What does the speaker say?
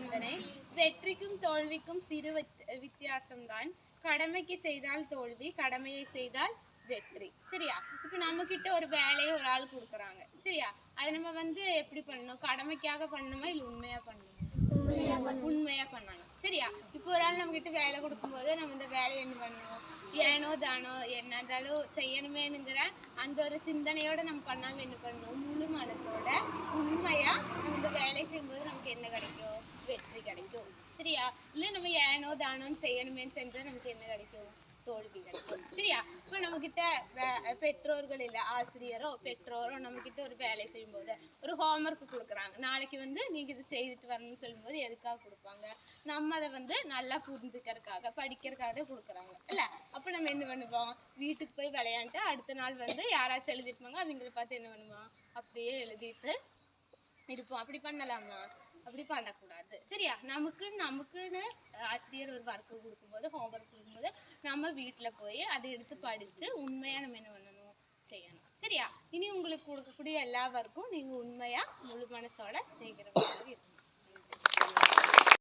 சிந்தனை. வெற்றிக்கும் தோல்விக்கும் சிறு வித்தியாசம்தான். கடமைக்கு செய்தால் தோல்வி, கடமையை செய்தால் வெற்றி. சரியா? இப்ப நம்ம கிட்ட ஒரு வேலையை ஒரு ஆள் கொடுக்குறாங்க. சரியா? அதை நம்ம எப்படி பண்ணணும்? கடமைக்காக பண்ணணுமா இல்ல உண்மையா பண்ணணுமா? உண்மையா பண்ணணும். சரியா? இப்போ ஒரு ஆள் நம்ம கிட்ட வேலை கொடுக்கும்போது நம்ம இந்த வேலையை என்ன பண்ணணும்? ஏனோ தானோ என்ன இருந்தாலும் செய்யணுமேனுங்கிற அந்த ஒரு சிந்தனையோட நம்ம பண்ணாம என்ன பண்ணணும்? முழு மனசோட உண்மையா நம்ம இந்த வேலை செய்யும்போது நமக்கு என்ன கிடைக்கும்? வெற்றி கிடைக்கும். சரியா? இல்ல நம்ம ஏனோ தானோன்னு செய்யணுமேன்னு செஞ்சா நமக்கு என்ன கிடைக்கும்? தோல்வி கிடைக்கும். சரியா? இப்ப நம்ம கிட்ட பெற்றோர்கள் இல்ல, ஆசிரியரோ பெற்றோரோ நம்ம கிட்ட ஒரு வேலை செய்யும் போது ஒரு ஹோம்ஒர்க் கொடுக்குறாங்க. நாளைக்கு நீங்க இது செய்துட்டு வரணும்னு சொல்லும் போது எதுக்காக கொடுப்பாங்க? நம்ம அதை நல்லா புரிஞ்சுக்கிறதுக்காக படிக்கிறதுக்காக கொடுக்குறாங்க இல்ல. அப்ப நம்ம என்ன பண்ணுவோம்? வீட்டுக்கு போய் விளையாண்டு அடுத்த நாள் யாராச்சும் எழுதிருப்பாங்க, அவங்களை பார்த்து என்ன பண்ணுவோம்? அப்படியே எழுதிட்டு இருப்போம். அப்படி பண்ணலாமா? அப்படி பண்ணக்கூடாது. சரியா? நமக்குன்னு ஆசிரியர் ஒரு ஒர்க்கு கொடுக்கும்போது, ஹோம்ஒர்க் கொடுக்கும்போது நம்ம வீட்டுல போய் அதை எடுத்து படிச்சு உண்மையா நம்ம என்ன பண்ணணும்? செய்யணும். சரியா? இனி உங்களுக்கு கொடுக்கக்கூடிய எல்லா ஒர்க்கும் நீங்க உண்மையா முழு மனசோட செய்கிற மாதிரி இருக்கும்.